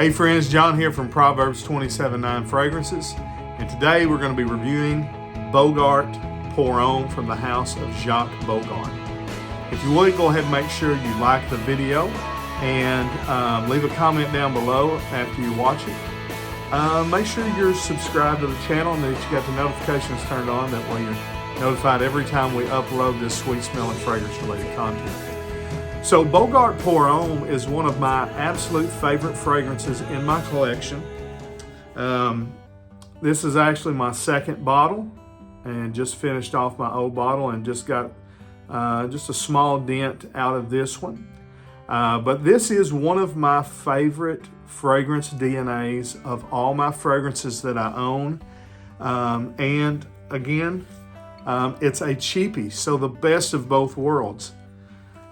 Hey friends, John here from Proverbs 27:9 Fragrances, and today we're going to be reviewing Bogart Pour Homme from the house of Jacques Bogart. If you would, go ahead and make sure you like the video and leave a comment down below after you watch it. Make sure you're subscribed to the channel and that you got the notifications turned on, that way you're notified every time we upload this sweet smelling fragrance related content. So Bogart Pour Homme is one of my absolute favorite fragrances in my collection. This is actually my second bottle, and just finished off my old bottle and just got just a small dent out of this one. But this is one of my favorite fragrance DNAs of all my fragrances that I own. And again, it's a cheapie, so the best of both worlds.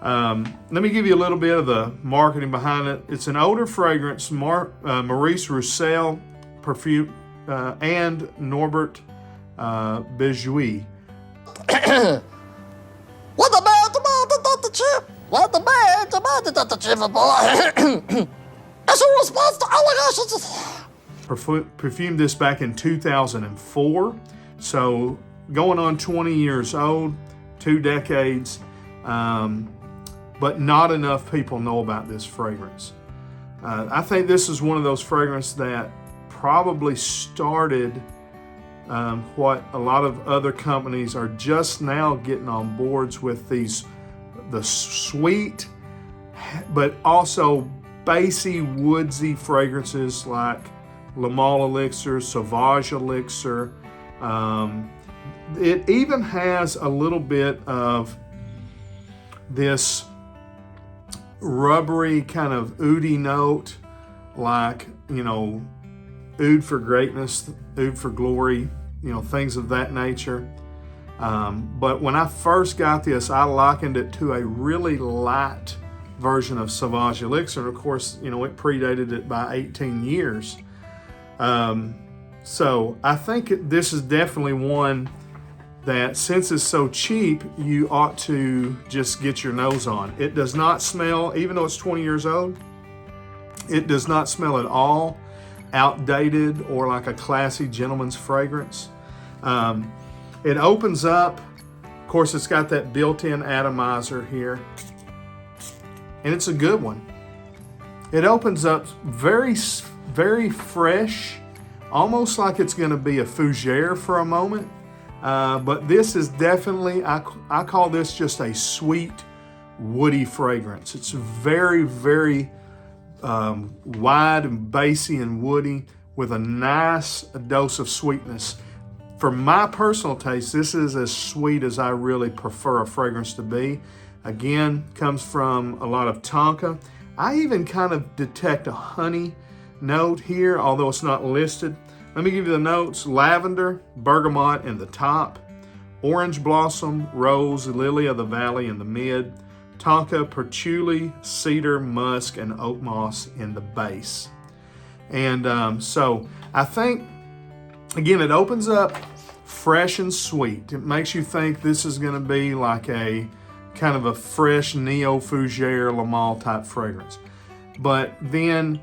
Let me give you a little bit of the marketing behind it. It's an older fragrance, Maurice Roussel perfume, and Norbert Bijouy. What the man demanded at the chip? What the man demanded at the chip, boy? As a response to allegations. Perfumed this back in 2004, so going on 20 years old, 2 decades. But not enough people know about this fragrance. I think this is one of those fragrances that probably started what a lot of other companies are just now getting on boards with, the sweet but also bassy, woodsy fragrances like Le Male Elixir, Sauvage Elixir. It even has a little bit of this rubbery kind of oudy note, like, oud for greatness, oud for glory, things of that nature. But when I first got this, I likened it to a really light version of Sauvage Elixir. Of course, it predated it by 18 years. So I think this is definitely one that, since it's so cheap, you ought to just get your nose on. It does not smell, even though it's 20 years old, it does not smell at all outdated or like a classy gentleman's fragrance. It opens up, of course, it's got that built-in atomizer here, and it's a good one. It opens up very, very fresh, almost like it's going to be a fougere for a moment. But this is definitely, I call this just a sweet, woody fragrance. It's very, very wide and bassy and woody with a nice dose of sweetness. For my personal taste, this is as sweet as I really prefer a fragrance to be. Again, comes from a lot of tonka. I even kind of detect a honey note here, although it's not listed. Let me give you the notes: lavender, bergamot in the top, orange blossom, rose, lily of the valley in the mid, tonka, patchouli, cedar, musk, and oak moss in the base. And so I think, again, it opens up fresh and sweet. It makes you think this is going to be like a kind of a fresh neo fougere Le Male type fragrance. But then,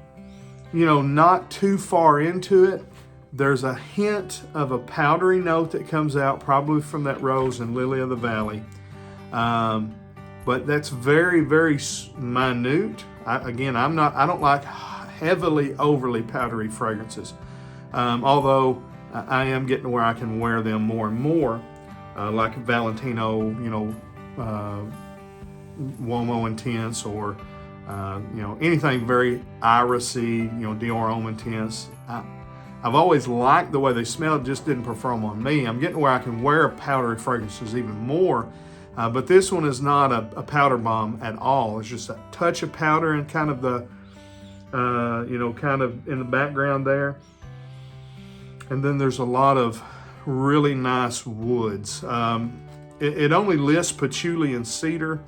not too far into it, there's a hint of a powdery note that comes out, probably from that rose and lily of the valley. But that's very, very minute. I don't like heavily, overly powdery fragrances. Although I am getting to where I can wear them more and more, like Valentino, Uomo Intense, or anything very irisy, Dior Homme Intense. I've always liked the way they smell, just didn't prefer them on me. I'm getting where I can wear powdery fragrances even more, but this one is not a powder bomb at all. It's just a touch of powder and kind of the, kind of in the background there. And then there's a lot of really nice woods. It only lists patchouli and cedar,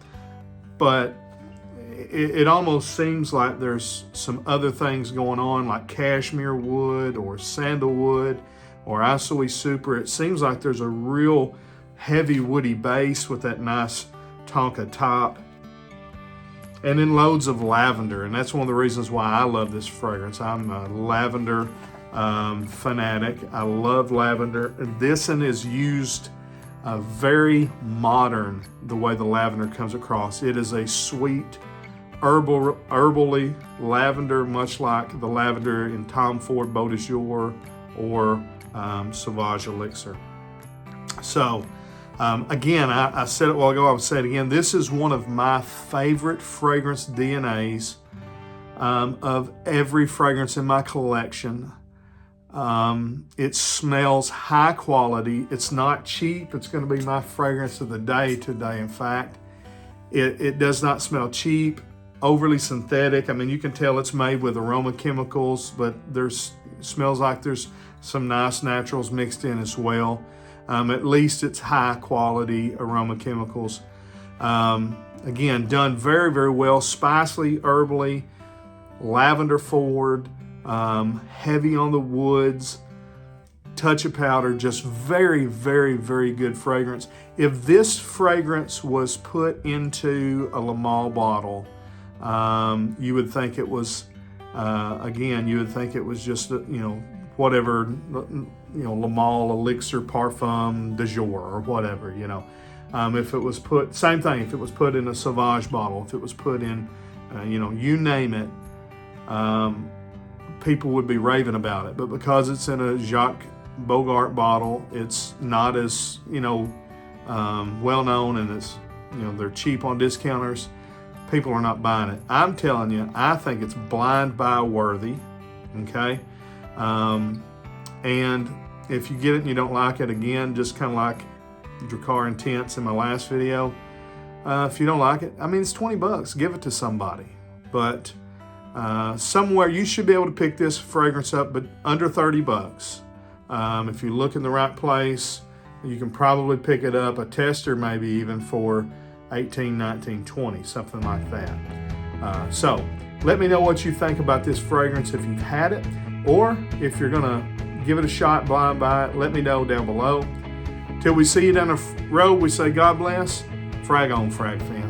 but it almost seems like there's some other things going on, like cashmere wood or sandalwood or Isoi Super. It seems like there's a real heavy woody base with that nice tonka top. And then loads of lavender, and that's one of the reasons why I love this fragrance. I'm a lavender fanatic. I love lavender. This one is used very modern, the way the lavender comes across. It is a sweet, herbally lavender, much like the lavender in Tom Ford Beau de Jour or Sauvage Elixir. So, again, I said it a while ago, I would say it again. This is one of my favorite fragrance DNAs of every fragrance in my collection. It smells high quality. It's not cheap. It's going to be my fragrance of the day today. In fact, it does not smell cheap, overly synthetic. I mean, you can tell it's made with aroma chemicals, but smells like there's some nice naturals mixed in as well. At least it's high quality aroma chemicals. Again, done very, very well. Spicily, herbally, lavender forward, heavy on the woods, touch of powder, just very, very, very good fragrance. If this fragrance was put into a Le Male bottle, you would think it was, you would think it was just, whatever, Le Male Elixir Parfum de Jour or whatever, if it was put, same thing, if it was put in a Sauvage bottle, if it was put in, you name it, people would be raving about it. But because it's in a Jacques Bogart bottle, it's not as, well known, and it's, they're cheap on discounters. People are not buying it. I'm telling you, I think it's blind buy worthy, okay? And if you get it and you don't like it, again, just kind of like Dracar Intense in my last video, if you don't like it, it's $20. Give it to somebody. But somewhere you should be able to pick this fragrance up, but under $30. If you look in the right place, you can probably pick it up, a tester maybe even for $18, $19, $20, something like that. So let me know what you think about this fragrance if you've had it, or if you're gonna give it a shot, blind buy it, let me know down below. Till we see you down the road, we say God bless. Frag on, frag fam.